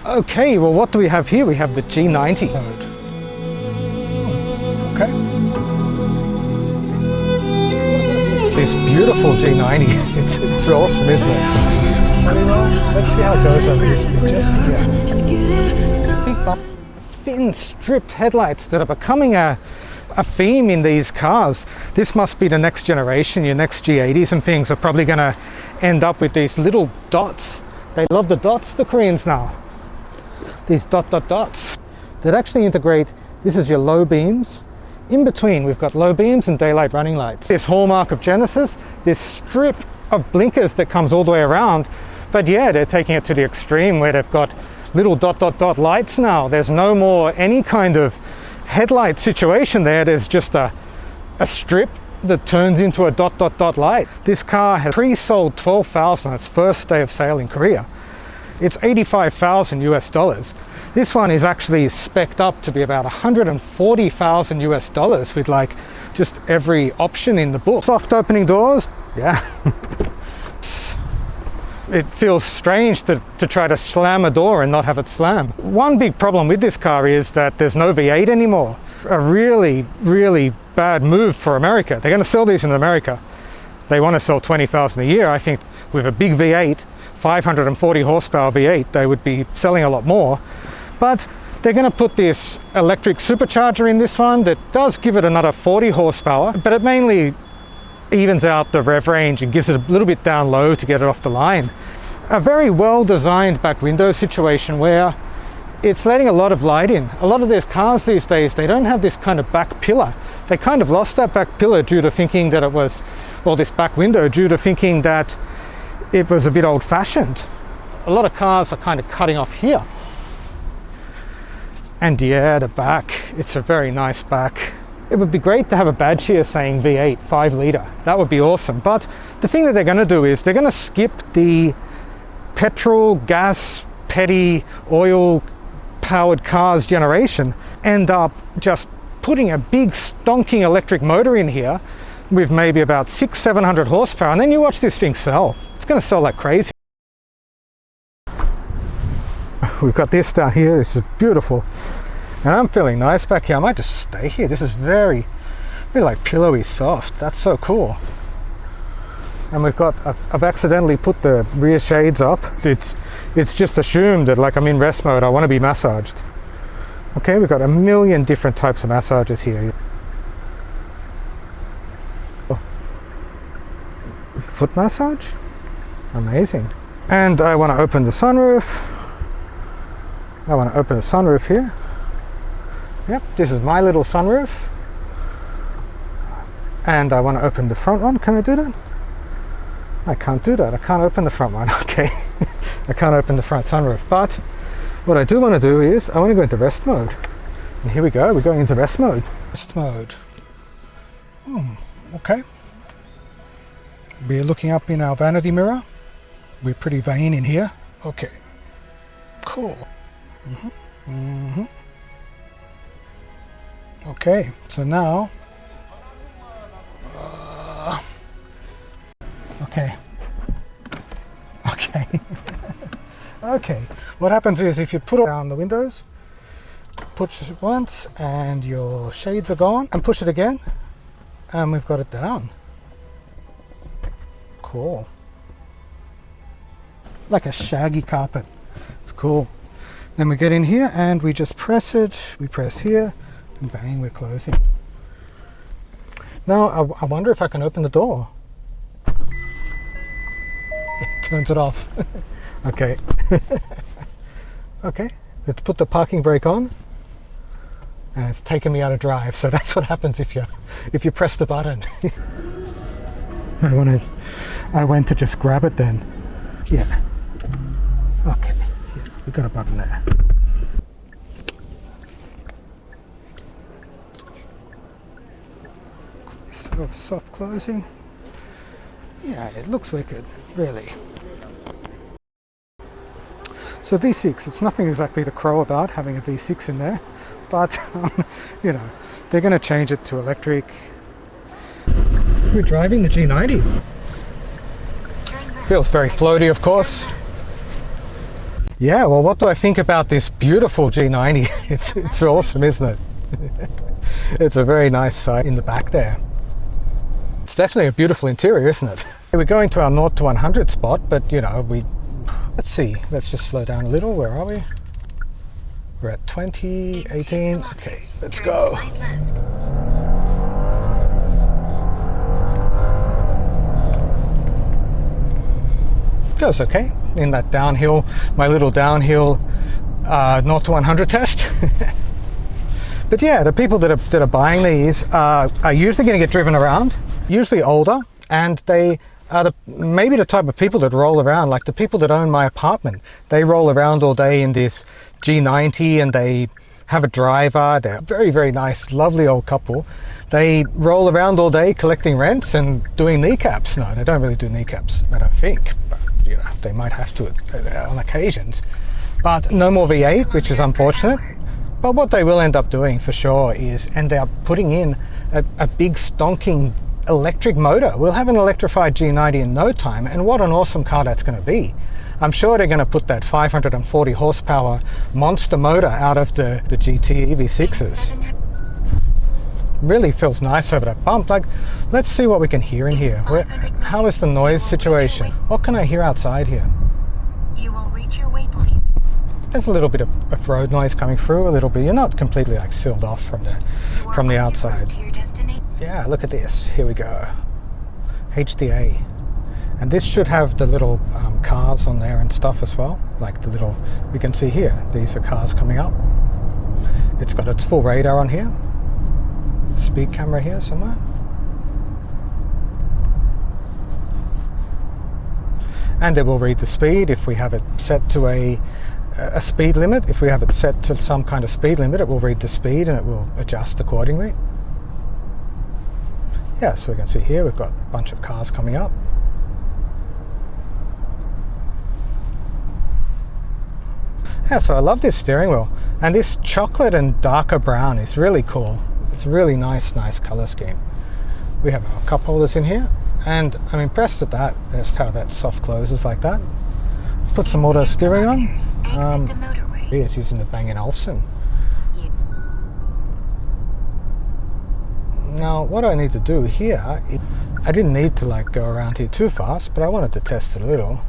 Okay, well what do we have here? We have the G90 mode. Okay. This beautiful G90, it's awesome, isn't it? Let's see how it goes over this bit. Just big thin stripped headlights that are becoming a theme in these cars. This must be the next generation. Your next G80s and things are probably going to end up with these little dots. They love the dots, the Koreans now. These dots that actually integrate. This is your low beams. In between we've got low beams and daylight running lights. This hallmark of Genesis, this strip of blinkers that comes all the way around. But yeah, they're taking it to the extreme where they've got little dot lights now. There's no more any kind of headlight situation there. There's just a strip that turns into a dot light. This car has pre-sold 12,000 on its first day of sale in Korea. It's 85,000 US dollars. This one is actually spec'd up to be about 140,000 US dollars with like just every option in the book. Soft opening doors, yeah. It feels strange to try to slam a door and not have it slam. One big problem with this car is that there's no V8 anymore. A really bad move for America. They're going to sell these in America. They want to sell 20,000 a year. I think with a big V8, 540 horsepower V8, they would be selling a lot more. But they're going to put this electric supercharger in this one that does give it another 40 horsepower, but it mainly evens out the rev range and gives it a little bit down low to get it off the line. A very well designed back window situation where it's letting a lot of light in. A lot of these cars these days, they don't have this kind of back pillar. They kind of lost that back pillar due to thinking that it was, well, this back window, due to thinking that it was a bit old-fashioned. A lot of cars are kind of cutting off here. And yeah, the back, it's a very nice back. It would be great to have a badge here saying V8 5 litre. That would be awesome. But the thing that they're going to do is they're going to skip the petrol, gas, petty, oil powered cars generation, end up just putting a big stonking electric motor in here with maybe about 600-700 horsepower, and then you watch this thing sell. It's going to sell like crazy. We've got this down here. This is beautiful, and I'm feeling nice back here. I might just stay here. This is very like pillowy soft. That's so cool. And we've got, I've accidentally put the rear shades up. It's just assumed that like I'm in rest mode, I want to be massaged. Okay, we've got a million different types of massages here. Foot massage, amazing. And I want to open the sunroof. I want to open the sunroof here. Yep, this is my little sunroof. And I want to open the front one. Can I do that? I can't do that. I can't open the front one. Okay. I can't open the front sunroof. But what I do want to do is I want to go into rest mode. And here we go. We're going into rest mode. Rest mode. Okay. We're looking up in our vanity mirror. We're pretty vain in here. Okay. Cool. Okay. So now. Okay. Okay. What happens is if you put down the windows, push it once and your shades are gone, and push it again and we've got it down. Cool. Like a shaggy carpet. It's cool. Then we get in here and we just press it. We press here and bang, we're closing. Now I wonder if I can open the door. It turns it off. Okay. Okay, let's put the parking brake on, and it's taken me out of drive. So that's what happens if you press the button. I went to just grab it then. Yeah. Okay. Yeah, we got a button there. Sort of soft closing. Yeah, it looks wicked, really. So V6, it's nothing exactly to crow about having a V6 in there, but you know, they're going to change it to electric. We're driving the G90. Feels very floaty, of course. Yeah, well, what do I think about this beautiful G90? It's awesome, isn't it? It's a very nice sight in the back there. It's definitely a beautiful interior, isn't it? We're going to our 0 to 100 spot, but you know, let's see, let's just slow down a little. Where are we? We're at 20, 18. Okay, let's go. Goes okay in that downhill, my little downhill 0 to 100 test. But yeah, the people that are buying these are usually going to get driven around, usually older, and they are maybe the type of people that roll around, like the people that own my apartment. They roll around all day in this G90 and they have a driver. They're a very, very nice, lovely old couple. They roll around all day collecting rents and doing kneecaps. No, they don't really do kneecaps, I don't think. But, you know, they might have to on occasions. But no more V8, which is unfortunate. But what they will end up doing for sure is end up putting in a big stonking electric motor. We'll have an electrified G90 in no time, and what an awesome car that's going to be. I'm sure they're going to put that 540 horsepower monster motor out of the GT EV6s. Really feels nice over that bump. Like, let's see what we can hear in here. How is the noise situation? What can I hear outside here? You will reach your waypoint. There's a little bit of road noise coming through, a little bit. You're not completely like sealed off from the outside. Yeah, look at this. Here we go. HDA. And this should have the little cars on there and stuff as well. Like the little, we can see here, these are cars coming up. It's got its full radar on here. Speed camera here somewhere. And it will read the speed if we have it set to a speed limit. If we have it set to some kind of speed limit, it will read the speed and it will adjust accordingly. Yeah, so we can see here we've got a bunch of cars coming up. Yeah, so I love this steering wheel, and this chocolate and darker brown is really cool. It's a really nice color scheme. We have our cup holders in here, and I'm impressed at that. Just how that soft closes like that. Put some auto steering on. It's using the Bang & Olufsen. Now, what I need to do here, I didn't need to like go around here too fast, but I wanted to test it a little.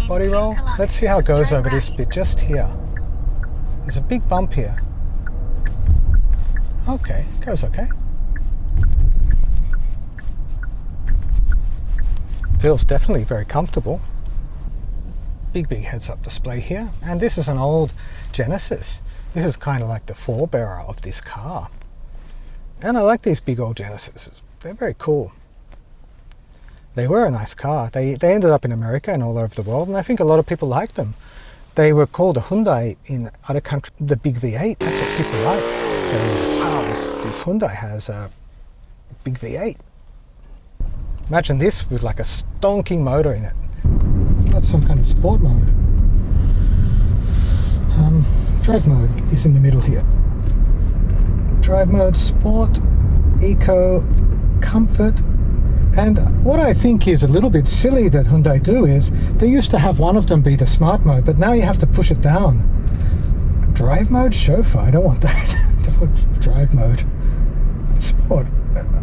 Body roll. Let's see how it goes over this bit just here. There's a big bump here. Okay, goes okay. Feels definitely very comfortable. Big heads-up display here, and this is an old Genesis. This is kind of like the forebearer of this car. And I like these big old Genesises. They're very cool. They were a nice car. They ended up in America and all over the world, and I think a lot of people liked them. They were called a Hyundai in other countries, the big V8. That's what people liked. Wow, this Hyundai has a big V8. Imagine this with like a stonking motor in it. That's some kind of sport mode. Drive mode is in the middle here. Drive mode, sport, eco, comfort. And what I think is a little bit silly that Hyundai do is, they used to have one of them be the smart mode, but now you have to push it down. Drive mode, chauffeur, I don't want that. I don't want drive mode. Sport,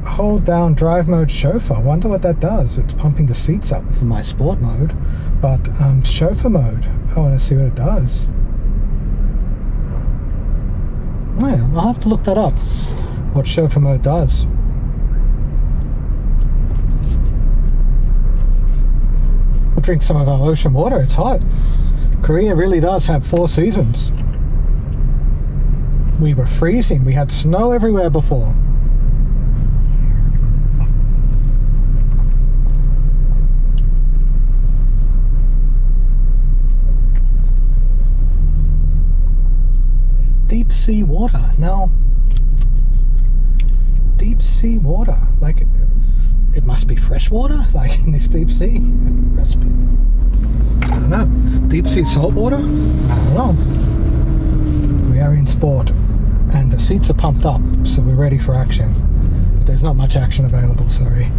hold down drive mode, chauffeur. I wonder what that does. It's pumping the seats up for my sport mode, but chauffeur mode, I want to see what it does. Yeah, I'll have to look that up, what chauffeur mode does. We'll drink some of our ocean water, it's hot. Korea really does have 4 seasons. We were freezing, we had snow everywhere before. Deep sea water. Now, deep sea water, like it must be fresh water, like in this deep sea. That's, I don't know. Deep sea salt water? I don't know. We are in sport, and the seats are pumped up, so we're ready for action. But there's not much action available, sorry.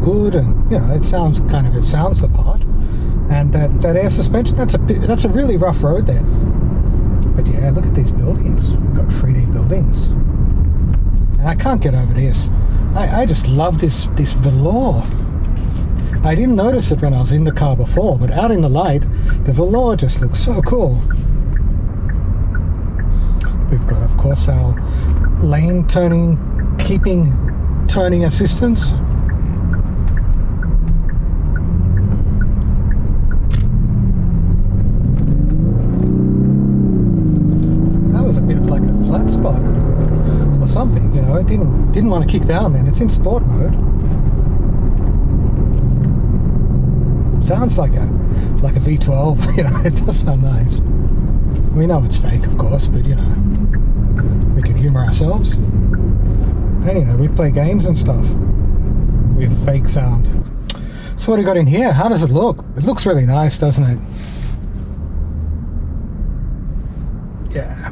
good, and you know, it sounds the part. And that air suspension, that's a really rough road there. But yeah, look at these buildings. We've got 3D buildings. And I can't get over this. I just love this velour. I didn't notice it when I was in the car before, but out in the light, the velour just looks so cool. We've got, of course, our lane turning assistance. That was a bit of like a flat spot or something, you know. It didn't want to kick down then. It's in sport mode. Sounds like a V12, you know. It does sound nice. We know it's fake, of course, but you know, we can humour ourselves. And you know, we play games and stuff with fake sound. So what do we got in here? How does it look? It looks really nice, doesn't it? Yeah.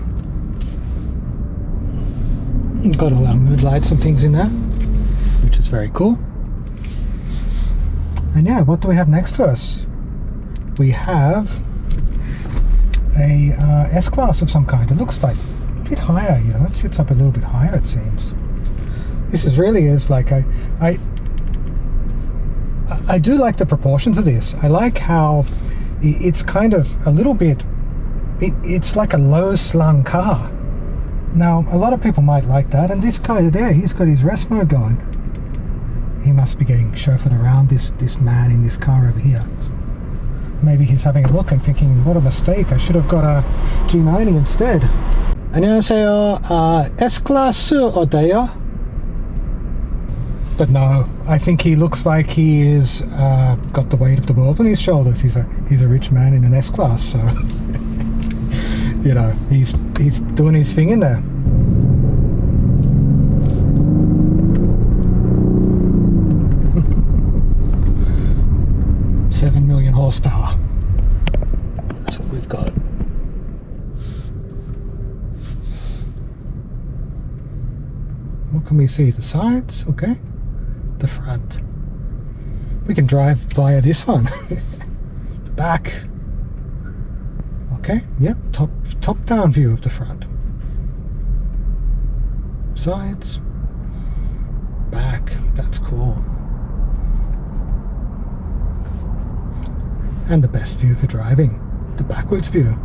Got all our mood lights and things in there, which is very cool. And yeah, what do we have next to us? We have a S-Class of some kind. It looks like a bit higher, you know. It sits up a little bit higher, it seems. This is like I do like the proportions of this. I like how it's kind of a little bit. It's like a low slung car. Now a lot of people might like that, and this guy there, he's got his rest mode going. He must be getting chauffeured around, this man in this car over here. Maybe he's having a look and thinking, what a mistake, I should have got a G90 instead. 안녕하세요. S-Class 어때요? But no, I think he looks like he is got the weight of the world on his shoulders. He's a rich man in an S-Class, so you know, he's doing his thing in there. $7 million horsepower. That's what we've got. What can we see? The sides, okay. The front. We can drive via this one. The back. Okay, yep, top down view of the front. Sides. Back, that's cool. And the best view for driving, the backwards view.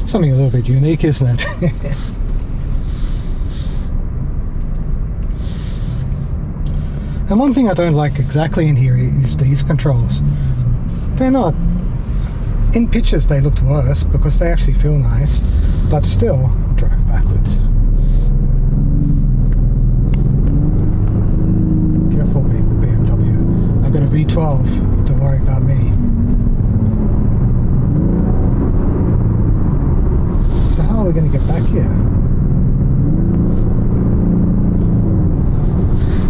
Something a little bit unique, isn't it? And one thing I don't like exactly in here is these controls. They're not, in pictures they looked worse because they actually feel nice, but still, drive backwards. Careful, BMW. I've got a V12, don't worry about me. So how are we going to get back here?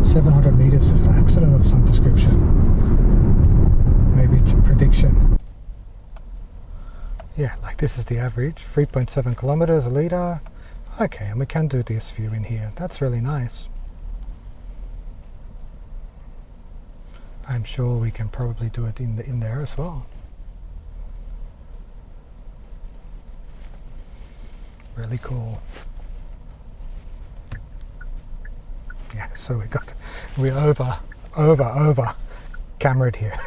700 meters is an accident of some description. Maybe it's a prediction. Yeah, like this is the average, 3.7 kilometers a litre. Okay, and we can do this view in here. That's really nice. I'm sure we can probably do it in there as well. Really cool. Yeah, so we're over cameraed here.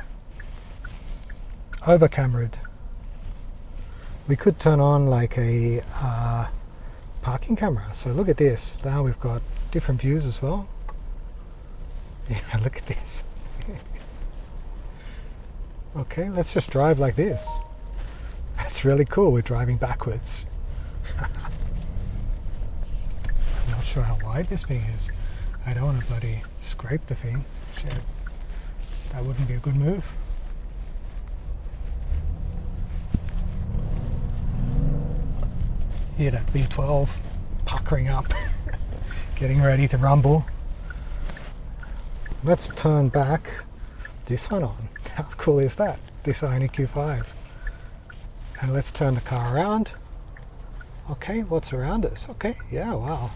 Over cameraed. We could turn on like a parking camera. So look at this. Now we've got different views as well. Yeah, look at this. Okay, let's just drive like this. That's really cool. We're driving backwards. I'm not sure how wide this thing is. I don't want to bloody scrape the thing. Shit. That wouldn't be a good move. Hear that V12 puckering up, getting ready to rumble. Let's turn back this one on. How cool is that? This Q5. And let's turn the car around. Okay, what's around us? Okay, yeah, wow.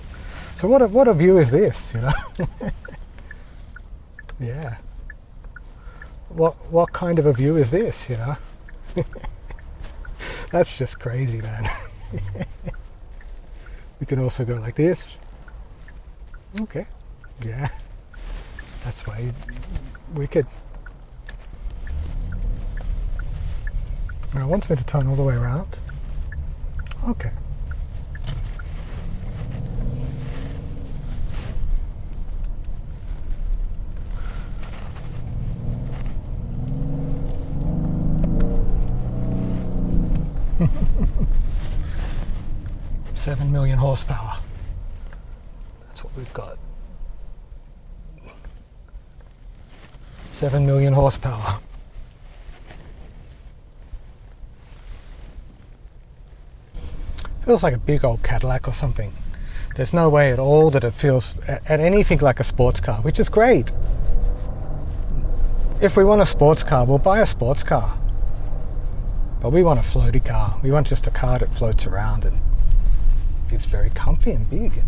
So what a view is this, you know? Yeah. What kind of a view is this, you know? That's just crazy, man. We can also go like this. Okay, yeah. That's way wicked. Now it wants me to turn all the way around. Okay. $7 million horsepower. That's what we've got. 7 million horsepower. Feels like a big old Cadillac or something. There's no way at all that it feels at anything like a sports car, which is great. If we want a sports car, we'll buy a sports car. But we want a floaty car. We want just a car that floats around and is very comfy and big.